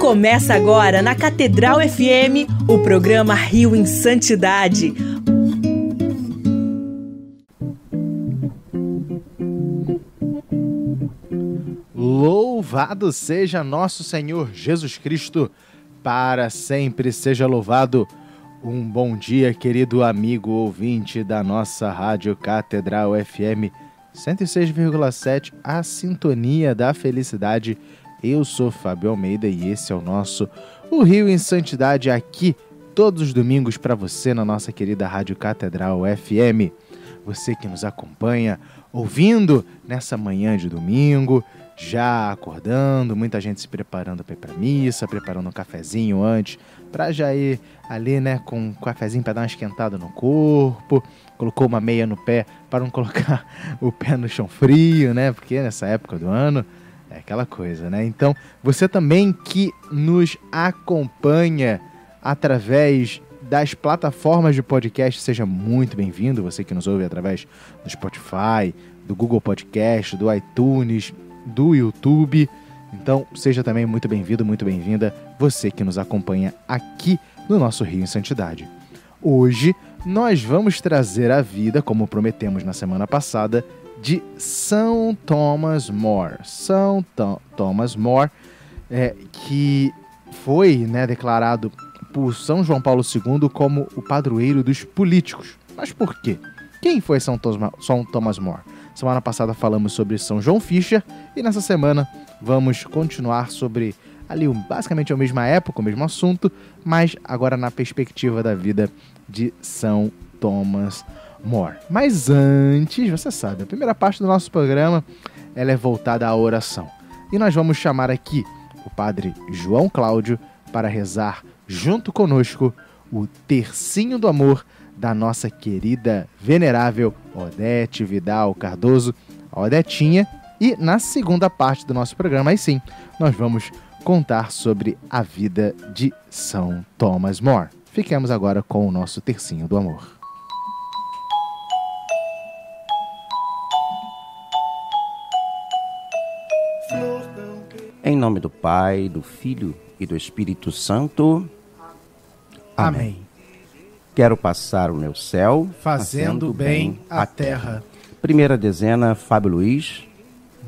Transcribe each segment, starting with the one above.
Começa agora na Catedral FM, o programa Rio em Santidade. Louvado seja nosso Senhor Jesus Cristo, para sempre seja louvado. Um bom dia, querido amigo ouvinte da nossa Rádio Catedral FM 106,7, a sintonia da felicidade. Eu sou Fábio Almeida e esse é o Rio em Santidade, aqui todos os domingos para você na nossa querida Rádio Catedral FM. Você que nos acompanha ouvindo nessa manhã de domingo, já acordando, muita gente se preparando para ir para missa, preparando um cafezinho antes, para já ir ali, né, com um cafezinho para dar uma esquentada no corpo, colocou uma meia no pé para não colocar o pé no chão frio, né, porque nessa época do ano é aquela coisa, né. Então, você também que nos acompanha através das plataformas de podcast, seja muito bem-vindo, você que nos ouve através do Spotify, do Google Podcast, do iTunes, do YouTube. Então, seja também muito bem-vindo, muito bem-vinda, você que nos acompanha aqui no nosso Rio em Santidade. Hoje, nós vamos trazer a vida, como prometemos na semana passada, de São Thomas More. São Thomas More, que foi, né, declarado por São João Paulo II como o padroeiro dos políticos. Mas por quê? Quem foi São Thomas More? Semana passada falamos sobre São João Fisher e nessa semana vamos continuar sobre ali basicamente a mesma época, o mesmo assunto, mas agora na perspectiva da vida de São Thomas More. Mas antes, você sabe, a primeira parte do nosso programa ela é voltada à oração. E nós vamos chamar aqui o Padre João Cláudio para rezar junto conosco o Tercinho do Amor da nossa querida, venerável Odete Vidal Cardoso, a Odetinha. E na segunda parte do nosso programa, aí sim, nós vamos contar sobre a vida de São Thomas More. Fiquemos agora com o nosso Tercinho do Amor. Em nome do Pai, do Filho e do Espírito Santo. Amém. Quero passar o meu céu fazendo bem a terra. Primeira dezena, Fábio Luiz.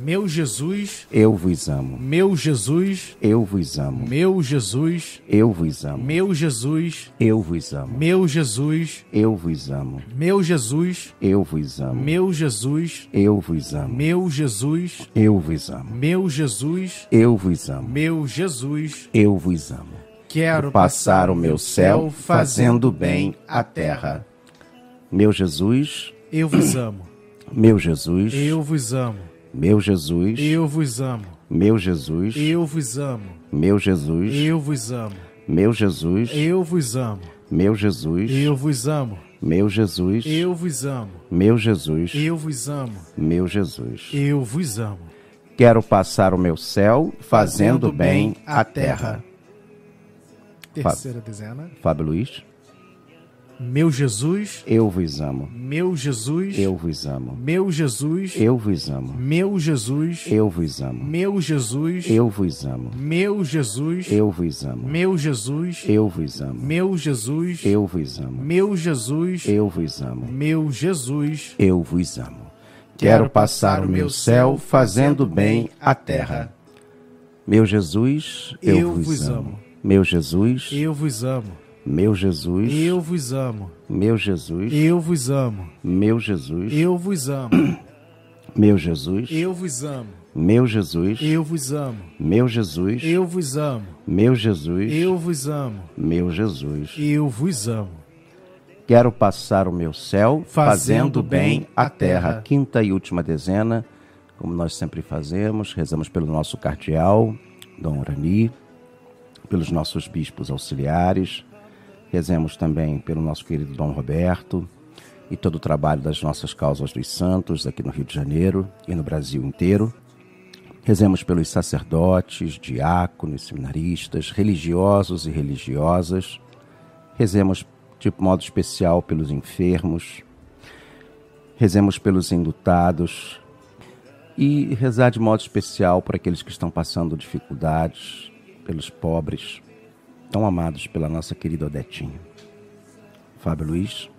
Meu Jesus, eu vos amo. Meu Jesus, eu vos amo. Meu Jesus, eu vos amo. Meu Jesus, eu vos amo. Meu Jesus, eu vos amo. Meu Jesus, eu vos amo. Meu Jesus, eu vos amo. Meu Jesus, eu vos amo. Meu Jesus, eu vos amo. Meu Jesus, eu vos amo. Quero passar o meu céu fazendo bem a terra. Meu Jesus, eu vos amo. Meu Jesus, eu vos amo. Meu Jesus, eu vos amo. Meu Jesus, eu vos amo. Meu Jesus, eu vos amo. Meu Jesus, eu vos amo. Meu Jesus, eu vos amo. Meu Jesus, eu vos amo. Meu Jesus, eu vos amo. Meu Jesus, eu vos amo. Quero passar o meu céu fazendo bem a terra. Terceira dezena. Fábio Luiz. Meu Jesus, eu vos amo. Meu Jesus, eu vos amo. Meu Jesus, eu vos amo. Meu Jesus, eu vos amo. Meu Jesus, eu vos amo. Meu Jesus, eu vos amo. Meu Jesus, eu vos amo. Meu Jesus, eu vos amo. Meu Jesus, eu vos amo. Meu Jesus, eu vos amo. Quero passar o meu céu fazendo bem a terra. Meu Jesus, eu vos amo. Meu Jesus, eu vos amo. Meu Jesus, eu vos amo. Meu Jesus, eu vos amo. Meu Jesus, eu vos amo. Meu Jesus, eu vos amo. Meu Jesus, eu vos amo. Meu Jesus, eu vos amo. Meu Jesus, eu vos amo. Meu Jesus, eu vos amo. Quero passar o meu céu fazendo bem a terra. Quinta e última dezena, como nós sempre fazemos, rezamos pelo nosso cardeal, Dom Urani, pelos nossos bispos auxiliares, rezemos também pelo nosso querido Dom Roberto e todo o trabalho das nossas causas dos santos aqui no Rio de Janeiro e no Brasil inteiro. Rezemos pelos sacerdotes, diáconos, seminaristas, religiosos e religiosas. Rezemos de modo especial pelos enfermos. Rezemos pelos enlutados. E rezar de modo especial por aqueles que estão passando dificuldades, pelos pobres, tão amados pela nossa querida Odetinha. Fábio Luiz.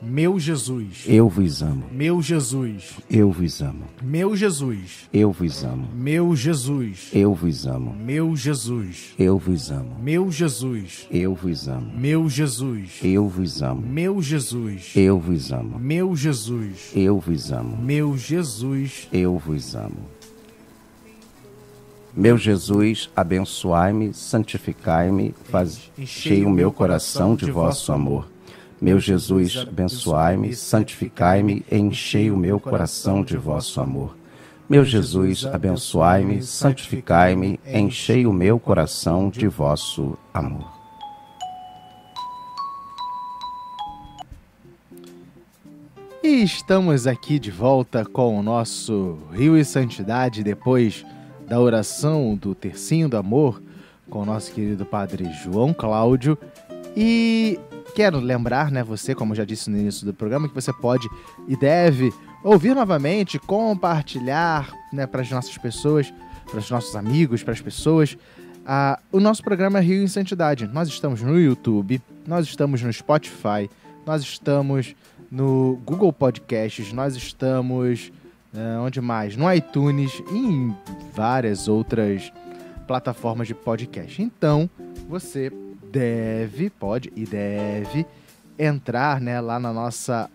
Meu Jesus. Eu vos amo. Meu Jesus. Eu vos amo. Meu Jesus. Eu vos amo. Meu Jesus. Eu vos amo. Meu Jesus. Eu vos amo. Meu Jesus. Eu vos amo. Meu Jesus. Eu vos amo. Meu Jesus. Eu vos amo. Meu Jesus. Eu vos amo. Meu Jesus. Eu vos amo. Meu Jesus, abençoai-me, santificai-me, enchei o meu coração de vosso amor. Meu Jesus, abençoai-me, santificai-me, enchei o meu coração de vosso amor. Meu Jesus, abençoai-me, santificai-me, enchei o meu coração de vosso amor. E estamos aqui de volta com o nosso Rio e Santidade, depois da oração do Tercinho do Amor, com o nosso querido Padre João Cláudio. E quero lembrar, né, você, como eu já disse no início do programa, que você pode e deve ouvir novamente, compartilhar, né, para as nossas pessoas, para os nossos amigos, para as pessoas, o nosso programa Rio em Santidade. Nós estamos no YouTube, nós estamos no Spotify, nós estamos no Google Podcasts, nós estamos, onde mais? No iTunes e em várias outras plataformas de podcast. Então, você pode e deve entrar, né, lá na nossa,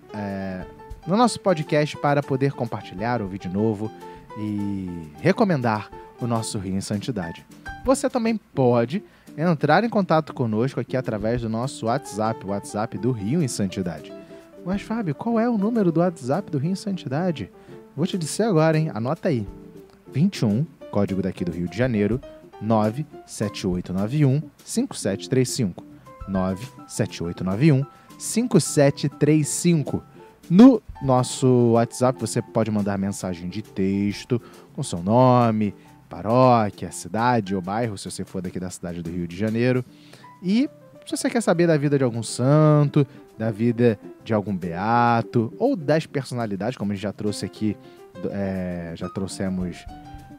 no nosso podcast para poder compartilhar, ouvir de novo e recomendar o nosso Rio em Santidade. Você também pode entrar em contato conosco aqui através do nosso WhatsApp, o WhatsApp do Rio em Santidade. Mas, Fábio, qual é o número do WhatsApp do Rio em Santidade? Vou te dizer agora, hein? Anota aí. 21, código daqui do Rio de Janeiro, 97891-5735. 97891-5735. No nosso WhatsApp você pode mandar mensagem de texto com seu nome, paróquia, cidade ou bairro, se você for daqui da cidade do Rio de Janeiro. E se você quer saber da vida de algum santo, da vida de algum beato ou das personalidades, como a gente já trouxe aqui, já trouxemos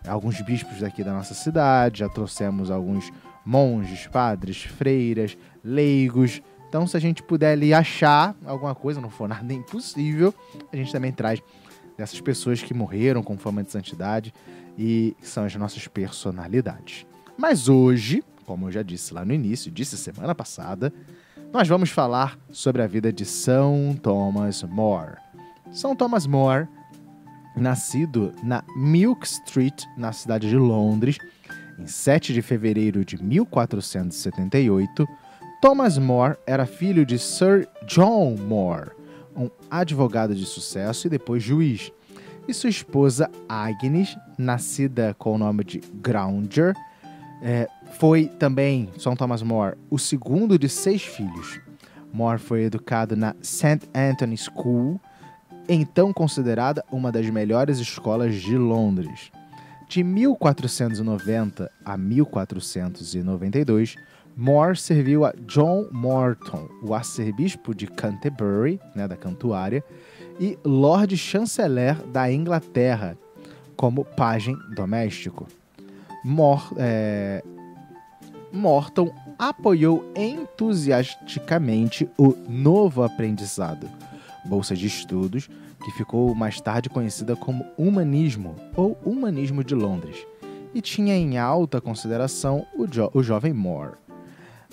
alguns bispos daqui da nossa cidade, já trouxemos alguns monges, padres, freiras, leigos. Então, se a gente puder ali achar alguma coisa, não for nada impossível, a gente também traz dessas pessoas que morreram com fama de santidade e são as nossas personalidades. Mas hoje, como eu já disse lá no início, disse semana passada, nós vamos falar sobre a vida de São Thomas More. São Thomas More, nascido na Milk Street, na cidade de Londres, em 7 de fevereiro de 1478, Thomas More era filho de Sir John More, um advogado de sucesso e depois juiz, e sua esposa Agnes, nascida com o nome de Grounger, foi também, São Thomas More, o segundo de 6 filhos. More foi educado na St. Anthony School, então considerada uma das melhores escolas de Londres. De 1490 a 1492, More serviu a John Morton, o arcebispo de Canterbury, né, da Cantuária, e Lord Chanceler da Inglaterra, como pajem doméstico. Morton apoiou entusiasticamente o novo aprendizado, bolsa de estudos, que ficou mais tarde conhecida como Humanismo ou Humanismo de Londres, e tinha em alta consideração o jovem More.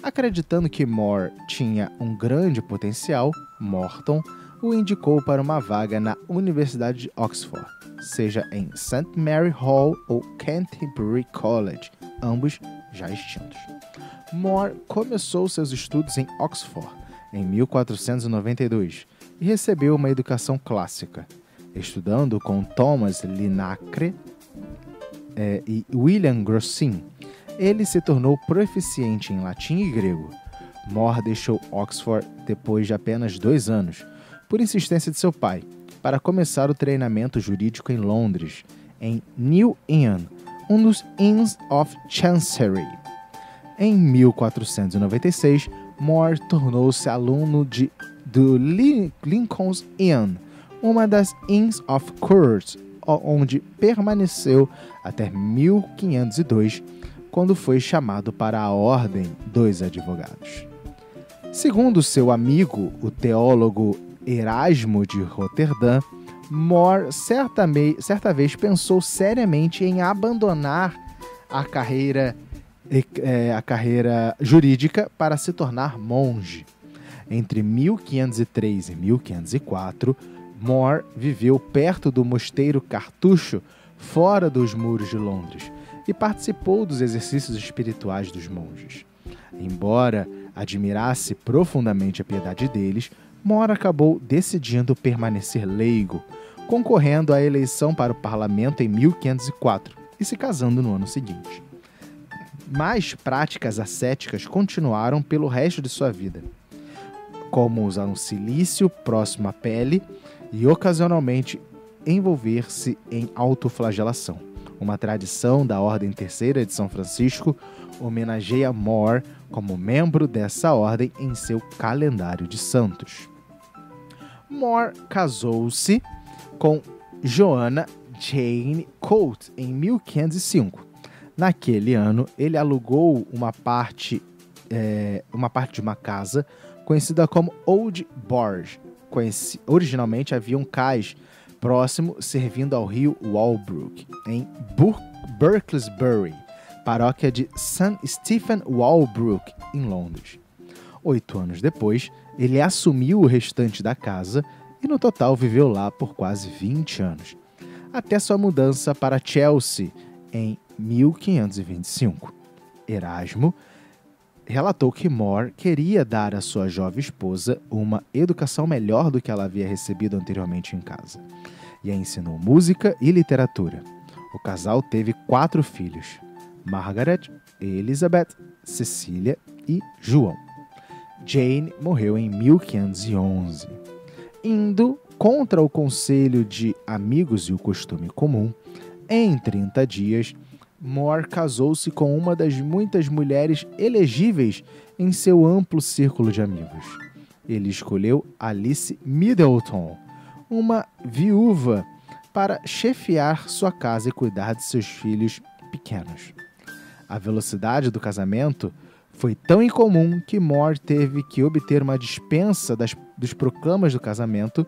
Acreditando que More tinha um grande potencial, Morton o indicou para uma vaga na Universidade de Oxford, seja em St. Mary Hall ou Canterbury College, ambos já extintos. More começou seus estudos em Oxford em 1492 e recebeu uma educação clássica, estudando com Thomas Linacre e William Grocyn. Ele se tornou proficiente em latim e grego. More deixou Oxford depois de apenas 2 anos, por insistência de seu pai, para começar o treinamento jurídico em Londres, em New Inn, um dos Inns of Chancery. Em 1496, More tornou-se aluno do Lincoln's Inn, uma das Inns of Court, onde permaneceu até 1502, quando foi chamado para a Ordem dos Advogados. Segundo seu amigo, o teólogo Erasmo de Roterdã, More certa vez pensou seriamente em abandonar a carreira jurídica para se tornar monge. Entre 1503 e 1504, More viveu perto do mosteiro Cartucho, fora dos muros de Londres, e participou dos exercícios espirituais dos monges. Embora admirasse profundamente a piedade deles, More acabou decidindo permanecer leigo, concorrendo à eleição para o parlamento em 1504 e se casando no ano seguinte. Mas práticas ascéticas continuaram pelo resto de sua vida, como usar um cilício próximo à pele e ocasionalmente envolver-se em autoflagelação. Uma tradição da Ordem Terceira de São Francisco homenageia More como membro dessa ordem em seu calendário de santos. More casou-se com Joanna Jane Colt em 1505. Naquele ano, ele alugou uma parte de uma casa conhecida como Old Borg. Originalmente havia um cais próximo servindo ao rio Walbrook, em Berkelesbury, paróquia de St. Stephen Walbrook, em Londres. 8 anos depois, ele assumiu o restante da casa e no total viveu lá por quase 20 anos, até sua mudança para Chelsea em 1525. Erasmo relatou que More queria dar à sua jovem esposa uma educação melhor do que ela havia recebido anteriormente em casa, e a ensinou música e literatura. O casal teve 4 filhos: Margaret, Elizabeth, Cecília e João. Jane morreu em 1511. Indo contra o conselho de amigos e o costume comum, em 30 dias, More casou-se com uma das muitas mulheres elegíveis em seu amplo círculo de amigos. Ele escolheu Alice Middleton, uma viúva, para chefiar sua casa e cuidar de seus filhos pequenos. A velocidade do casamento foi tão incomum que More teve que obter uma dispensa dos proclamas do casamento,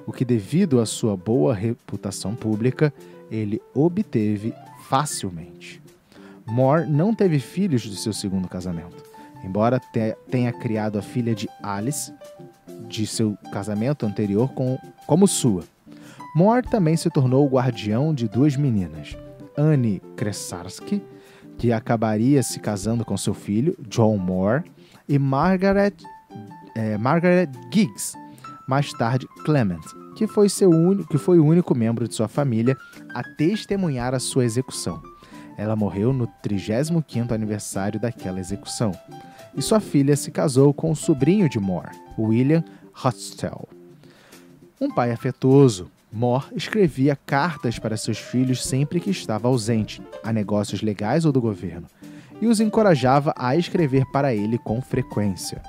o que, devido à sua boa reputação pública, ele obteve facilmente. More não teve filhos de seu segundo casamento, embora tenha criado a filha de Alice, de seu casamento anterior, como sua. More também se tornou o guardião de 2 meninas, Anne Kressarski, que acabaria se casando com seu filho, John More, e Margaret Giggs, mais tarde Clement, que foi o único membro de sua família a testemunhar a sua execução. Ela morreu no 35º aniversário daquela execução, e sua filha se casou com o sobrinho de More, William Hostell. Um pai afetuoso, More escrevia cartas para seus filhos sempre que estava ausente, a negócios legais ou do governo, e os encorajava a escrever para ele com frequência.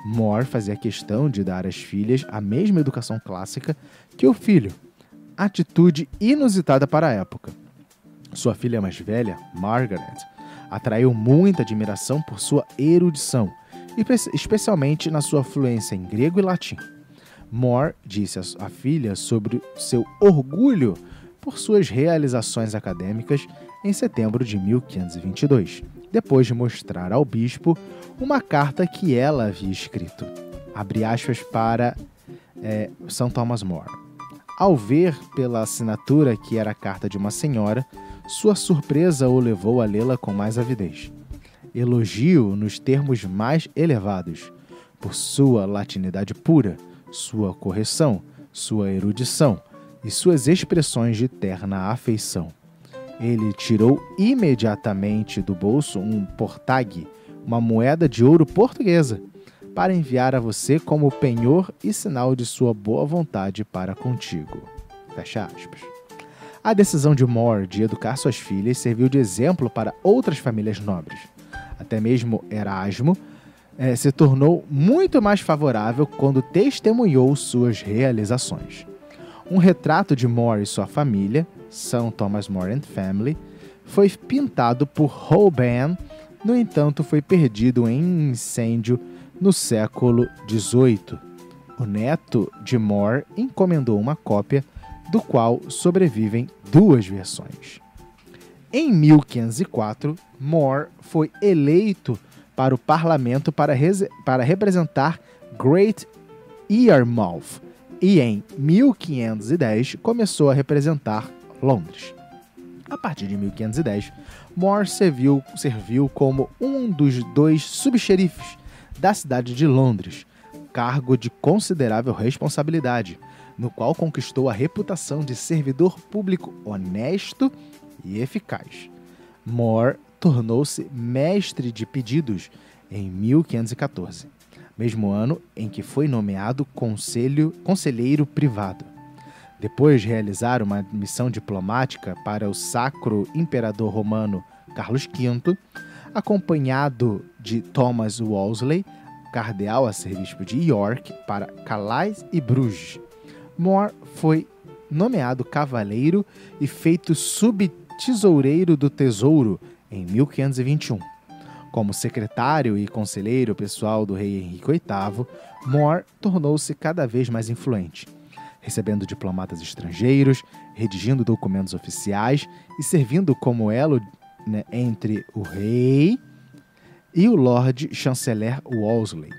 More fazia questão de dar às filhas a mesma educação clássica que o filho, atitude inusitada para a época. Sua filha mais velha, Margaret, atraiu muita admiração por sua erudição, especialmente na sua fluência em grego e latim. More disse à filha sobre seu orgulho por suas realizações acadêmicas em setembro de 1522, depois de mostrar ao bispo uma carta que ela havia escrito. Abre aspas para São Thomas More. Ao ver pela assinatura que era a carta de uma senhora, sua surpresa o levou a lê-la com mais avidez. Elogio nos termos mais elevados, por sua latinidade pura, sua correção, sua erudição e suas expressões de terna afeição. Ele tirou imediatamente do bolso um portague, uma moeda de ouro portuguesa, para enviar a você como penhor e sinal de sua boa vontade para contigo. Fecha aspas. A decisão de More de educar suas filhas serviu de exemplo para outras famílias nobres. Até mesmo Erasmo se tornou muito mais favorável quando testemunhou suas realizações. Um retrato de More e sua família, St. Thomas More and Family, foi pintado por Holbein, no entanto foi perdido em incêndio no século XVIII. O neto de More encomendou uma cópia, do qual sobrevivem 2 versões. Em 1504, More foi eleito para o parlamento para representar Great Yarmouth e em 1510 começou a representar Londres. A partir de 1510, More serviu como um dos 2 subxerifes da cidade de Londres, cargo de considerável responsabilidade, no qual conquistou a reputação de servidor público honesto e eficaz. More tornou-se mestre de pedidos em 1514, mesmo ano em que foi nomeado conselheiro privado. Depois de realizar uma missão diplomática para o Sacro Imperador Romano Carlos V, acompanhado de Thomas Wolsey, cardeal arcebispo de York, para Calais e Bruges, More foi nomeado cavaleiro e feito subtesoureiro do Tesouro em 1521. Como secretário e conselheiro pessoal do rei Henrique VIII, More tornou-se cada vez mais influente, recebendo diplomatas estrangeiros, redigindo documentos oficiais e servindo como elo entre o rei e o Lord Chanceler Wolsey.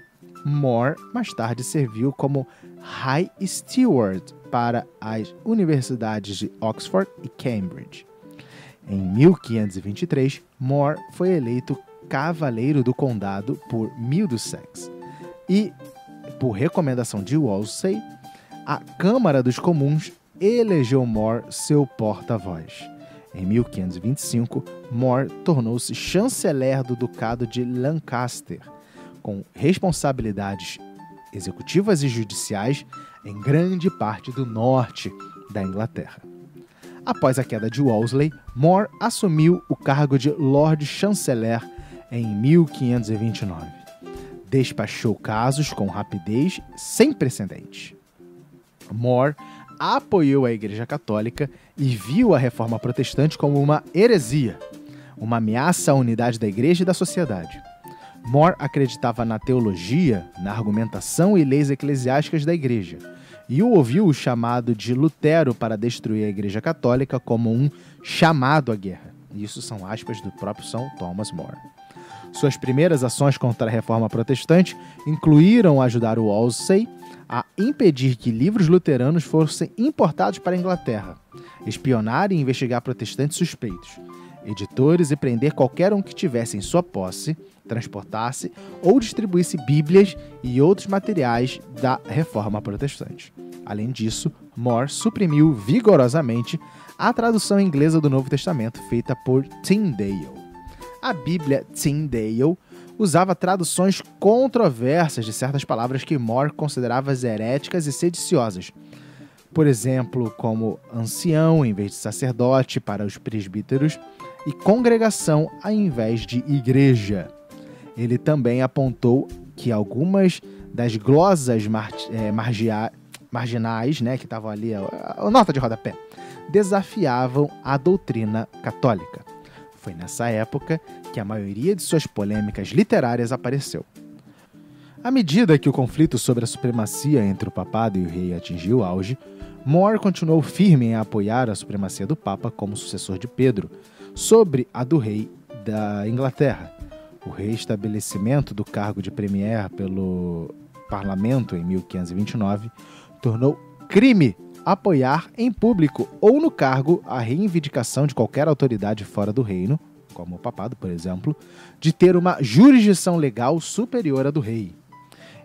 More mais tarde serviu como High Steward para as universidades de Oxford e Cambridge. Em 1523, More foi eleito Cavaleiro do Condado por Middlesex e, por recomendação de Wolsey, a Câmara dos Comuns elegeu More seu porta-voz. Em 1525, More tornou-se chanceler do Ducado de Lancaster, com responsabilidades executivas e judiciais em grande parte do norte da Inglaterra. Após a queda de Wolsey, More assumiu o cargo de Lord Chanceler em 1529. Despachou casos com rapidez sem precedentes. More apoiou a Igreja Católica e viu a Reforma Protestante como uma heresia, uma ameaça à unidade da Igreja e da sociedade. More acreditava na teologia, na argumentação e leis eclesiásticas da Igreja, e ouviu o chamado de Lutero para destruir a Igreja Católica como um chamado à guerra. Isso são aspas do próprio São Thomas More. Suas primeiras ações contra a Reforma Protestante incluíram ajudar o Wolsey a impedir que livros luteranos fossem importados para a Inglaterra, espionar e investigar protestantes suspeitos, editores e prender qualquer um que tivesse em sua posse, transportasse ou distribuísse bíblias e outros materiais da Reforma Protestante. Além disso, More suprimiu vigorosamente a tradução inglesa do Novo Testamento feita por Tyndale. A Bíblia Tyndale usava traduções controversas de certas palavras que More considerava heréticas e sediciosas. Por exemplo, como ancião em vez de sacerdote para os presbíteros e congregação ao invés de igreja. Ele também apontou que algumas das glosas marginais, que estavam ali, a nota de rodapé, desafiavam a doutrina católica. Foi nessa época que a maioria de suas polêmicas literárias apareceu. À medida que o conflito sobre a supremacia entre o papado e o rei atingiu o auge, More continuou firme em apoiar a supremacia do Papa como sucessor de Pedro sobre a do rei da Inglaterra. O reestabelecimento do cargo de premier pelo parlamento em 1529 tornou crime apoiar em público ou no cargo a reivindicação de qualquer autoridade fora do reino, como o papado, por exemplo, de ter uma jurisdição legal superior à do rei.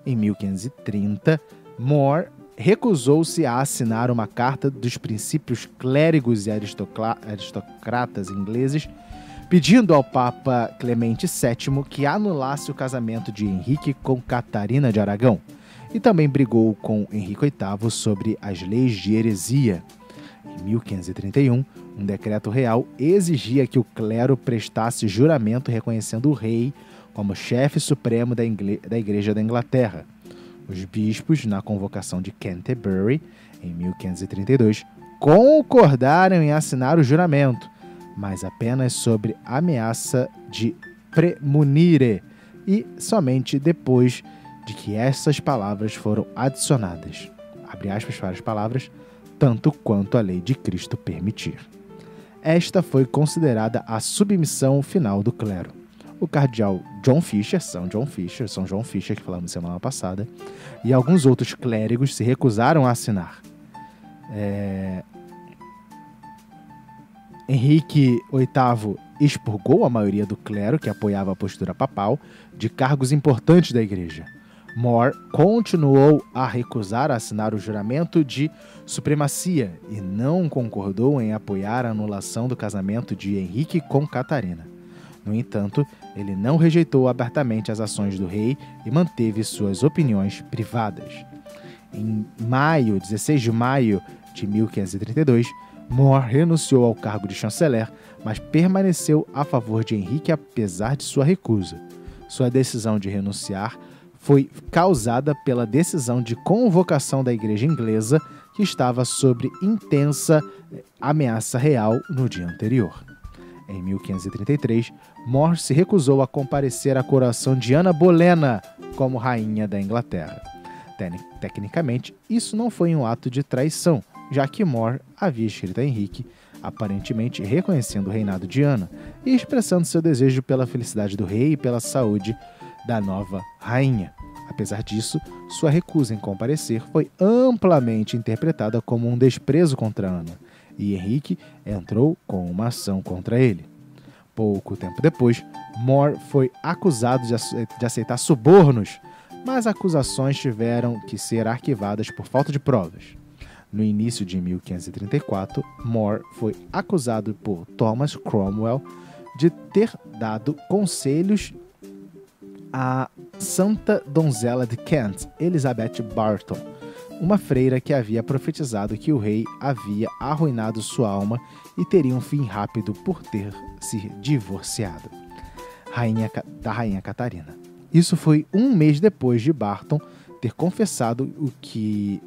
Em 1530, More recusou-se a assinar uma carta dos princípios clérigos e aristocratas ingleses, pedindo ao Papa Clemente VII que anulasse o casamento de Henrique com Catarina de Aragão, e também brigou com Henrique VIII sobre as leis de heresia. Em 1531, um decreto real exigia que o clero prestasse juramento reconhecendo o rei como chefe supremo da Igreja da Inglaterra. Os bispos, na convocação de Canterbury, em 1532, concordaram em assinar o juramento, mas apenas sobre ameaça de premunire, e somente depois de que essas palavras foram adicionadas, abre aspas, várias palavras, tanto quanto a lei de Cristo permitir. Esta foi considerada a submissão final do clero. O cardeal São João Fisher, que falamos semana passada, e alguns outros clérigos se recusaram a assinar. Henrique VIII expurgou a maioria do clero que apoiava a postura papal de cargos importantes da igreja. More continuou a recusar assinar o juramento de supremacia e não concordou em apoiar a anulação do casamento de Henrique com Catarina. No entanto, ele não rejeitou abertamente as ações do rei e manteve suas opiniões privadas. Em 16 de maio de 1532, More renunciou ao cargo de chanceler, mas permaneceu a favor de Henrique apesar de sua recusa. Sua decisão de renunciar foi causada pela decisão de convocação da igreja inglesa, que estava sob intensa ameaça real no dia anterior. Em 1533, More se recusou a comparecer à coroação de Ana Bolena como rainha da Inglaterra. Tecnicamente, isso não foi um ato de traição, já que More havia escrito a Henrique, aparentemente reconhecendo o reinado de Ana e expressando seu desejo pela felicidade do rei e pela saúde da nova rainha. Apesar disso, sua recusa em comparecer foi amplamente interpretada como um desprezo contra Ana, e Henrique entrou com uma ação contra ele. Pouco tempo depois, More foi acusado de aceitar subornos, mas acusações tiveram que ser arquivadas por falta de provas. No início de 1534, More foi acusado por Thomas Cromwell de ter dado conselhos à Santa Donzela de Kent, Elizabeth Barton, uma freira que havia profetizado que o rei havia arruinado sua alma e teria um fim rápido por ter se divorciado da rainha Catarina. Isso foi um mês depois de Barton ter confessado o que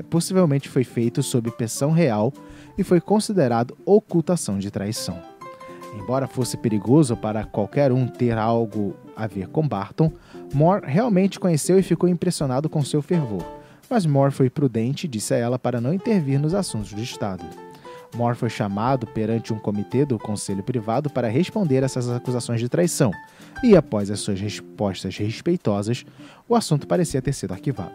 possivelmente foi feito sob pressão real e foi considerado ocultação de traição. Embora fosse perigoso para qualquer um ter algo a ver com Barton, More realmente conheceu e ficou impressionado com seu fervor. Mas More foi prudente e disse a ela para não intervir nos assuntos do Estado. More foi chamado perante um comitê do Conselho Privado para responder a essas acusações de traição, e após as suas respostas respeitosas, o assunto parecia ter sido arquivado.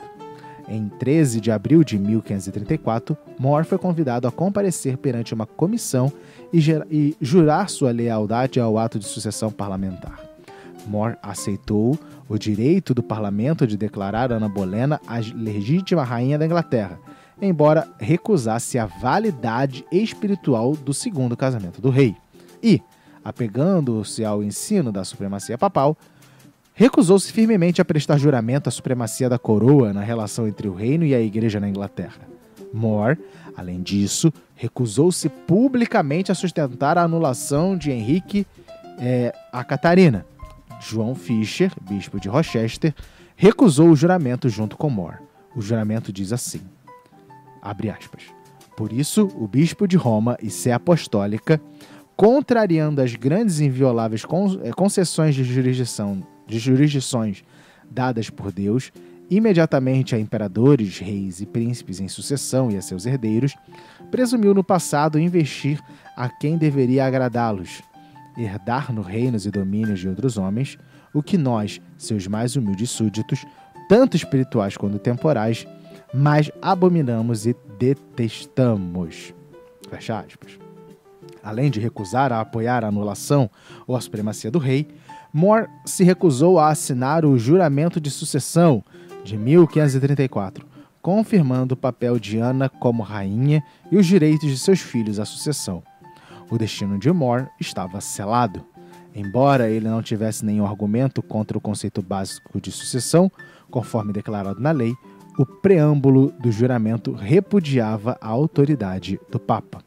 Em 13 de abril de 1534, More foi convidado a comparecer perante uma comissão e jurar sua lealdade ao ato de sucessão parlamentar. More aceitou o direito do parlamento de declarar Ana Bolena a legítima rainha da Inglaterra, embora recusasse a validade espiritual do segundo casamento do rei. E, apegando-se ao ensino da supremacia papal, recusou-se firmemente a prestar juramento à supremacia da coroa na relação entre o reino e a igreja na Inglaterra. More, além disso, recusou-se publicamente a sustentar a anulação de Henrique a Catarina. João Fisher, bispo de Rochester, recusou o juramento junto com More. O juramento diz assim, abre aspas, por isso, o bispo de Roma e sé apostólica, contrariando as grandes e invioláveis concessões de jurisdições dadas por Deus, imediatamente a imperadores, reis e príncipes em sucessão e a seus herdeiros, presumiu no passado investir a quem deveria agradá-los, herdar no reinos e domínios de outros homens, o que nós, seus mais humildes súditos, tanto espirituais quanto temporais, mais abominamos e detestamos. Fecha aspas. Além de recusar a apoiar a anulação ou a supremacia do rei, More se recusou a assinar o juramento de sucessão de 1534, confirmando o papel de Ana como rainha e os direitos de seus filhos à sucessão. O destino de More estava selado. Embora ele não tivesse nenhum argumento contra o conceito básico de sucessão, conforme declarado na lei, o preâmbulo do juramento repudiava a autoridade do Papa.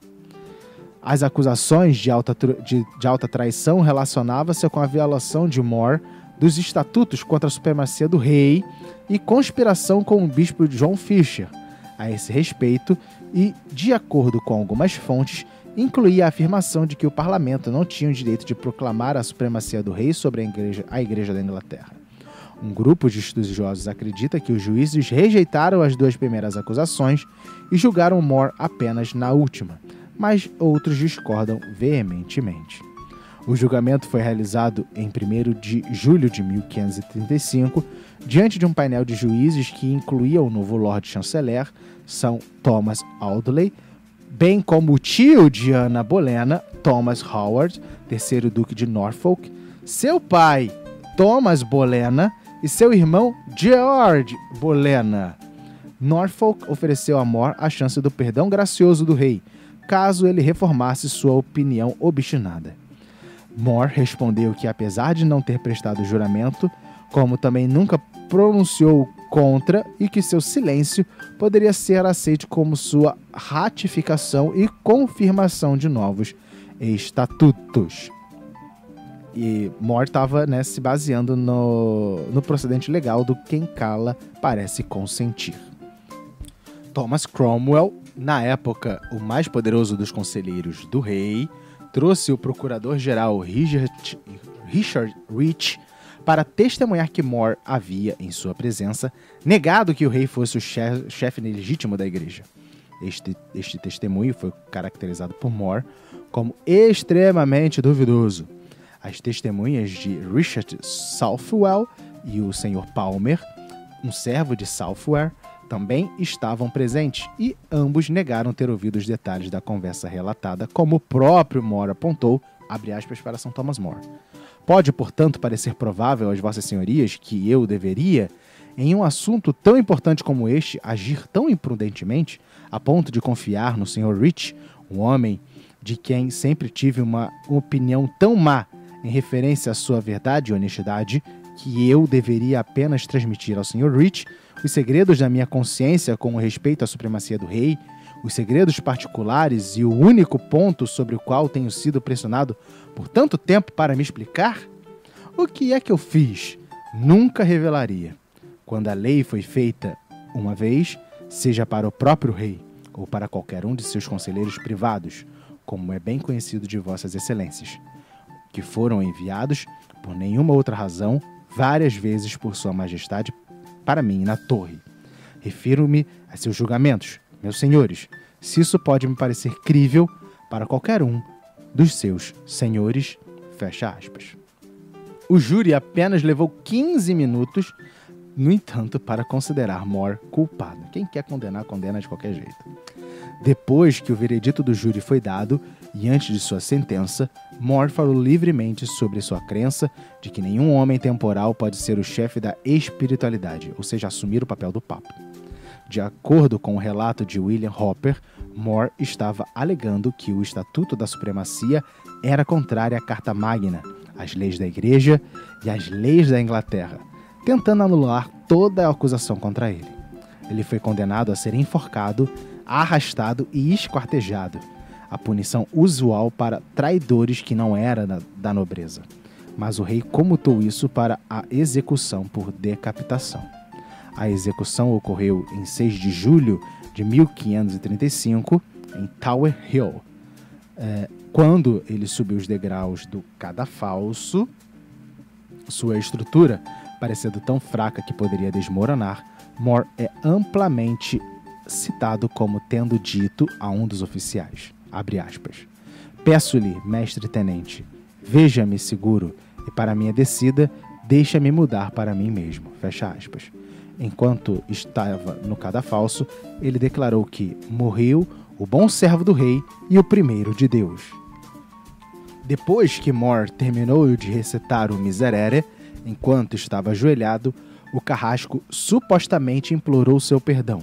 As acusações de alta traição relacionavam-se com a violação de More dos estatutos contra a supremacia do rei e conspiração com o bispo João Fisher. A esse respeito, e de acordo com algumas fontes, incluía a afirmação de que o parlamento não tinha o direito de proclamar a supremacia do rei sobre a igreja da Inglaterra. Um grupo de estudiosos acredita que os juízes rejeitaram as 2 primeiras acusações e julgaram More apenas na última, mas outros discordam veementemente. O julgamento foi realizado em 1º de julho de 1535, diante de um painel de juízes que incluía o novo Lord Chanceler, Sir Thomas Audley, bem como o tio de Ana Bolena, Thomas Howard, 3º Duque de Norfolk, seu pai, Thomas Bolena, e seu irmão, George Bolena. Norfolk ofereceu a More a chance do perdão gracioso do rei, caso ele reformasse sua opinião obstinada. More respondeu que, apesar de não ter prestado juramento, como também nunca pronunciou contra, e que seu silêncio poderia ser aceito como sua ratificação e confirmação de novos estatutos. E More estava, se baseando no procedente legal do quem cala parece consentir. Thomas Cromwell, na época o mais poderoso dos conselheiros do rei, trouxe o procurador-geral Richard Rich para testemunhar que More havia, em sua presença, negado que o rei fosse o chefe legítimo da igreja. Este testemunho foi caracterizado por More como extremamente duvidoso. As testemunhas de Richard Southwell e o Sr. Palmer, um servo de Southwell, também estavam presentes e ambos negaram ter ouvido os detalhes da conversa relatada, como o próprio More apontou, abre aspas, para Sir Thomas More. Pode, portanto, parecer provável às vossas senhorias que eu deveria, em um assunto tão importante como este, agir tão imprudentemente, a ponto de confiar no Sr. Rich, um homem de quem sempre tive uma opinião tão má em referência à sua verdade e honestidade, que eu deveria apenas transmitir ao Sr. Rich os segredos da minha consciência com respeito à supremacia do rei, os segredos particulares e o único ponto sobre o qual tenho sido pressionado por tanto tempo para me explicar? O que é que eu fiz? Nunca revelaria. Quando a lei foi feita uma vez, seja para o próprio rei ou para qualquer um de seus conselheiros privados, como é bem conhecido de vossas excelências, que foram enviados, por nenhuma outra razão, várias vezes por sua majestade para mim na torre. Refiro-me a seus julgamentos, meus senhores, se isso pode me parecer crível para qualquer um dos seus senhores, fecha aspas. O júri apenas levou 15 minutos, no entanto, para considerar More culpado. Quem quer condenar, condena de qualquer jeito. Depois que o veredito do júri foi dado, e antes de sua sentença, More falou livremente sobre sua crença de que nenhum homem temporal pode ser o chefe da espiritualidade, ou seja, assumir o papel do Papa. De acordo com o relato de William Hopper, More estava alegando que o Estatuto da Supremacia era contrário à Carta Magna, às leis da Igreja e às leis da Inglaterra, tentando anular toda a acusação contra ele. Ele foi condenado a ser enforcado, arrastado e esquartejado, a punição usual para traidores que não era da nobreza. Mas o rei comutou isso para a execução por decapitação. A execução ocorreu em 6 de julho de 1535, em Tower Hill. Quando ele subiu os degraus do cadafalso, sua estrutura, parecendo tão fraca que poderia desmoronar, More é amplamente citado como tendo dito a um dos oficiais, abre aspas, peço-lhe, mestre-tenente, veja-me seguro e para minha descida, deixa-me mudar para mim mesmo, fecha aspas. Enquanto estava no cadafalso, ele declarou que morreu o bom servo do rei e o primeiro de Deus. Depois que More terminou de recitar o Miserere, enquanto estava ajoelhado, o carrasco supostamente implorou seu perdão.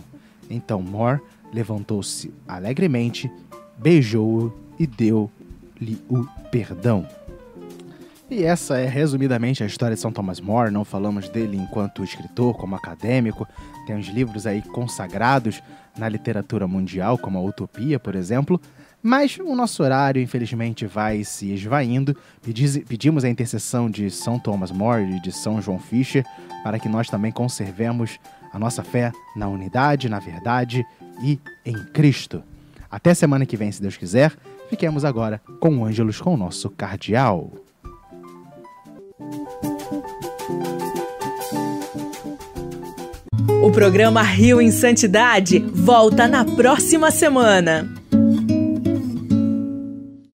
Então More levantou-se alegremente, beijou-o e deu-lhe o perdão. E essa é resumidamente a história de São Thomas More. Não falamos dele enquanto escritor, como acadêmico. Tem uns livros aí consagrados na literatura mundial, como a Utopia, por exemplo. Mas o nosso horário, infelizmente, vai se esvaindo. Pedimos a intercessão de São Thomas More e de São João Fisher para que nós também conservemos a nossa fé na unidade, na verdade e em Cristo. Até semana que vem, se Deus quiser. Fiquemos agora com o Ângelus com o nosso cardeal. O programa Rio em Santidade volta na próxima semana.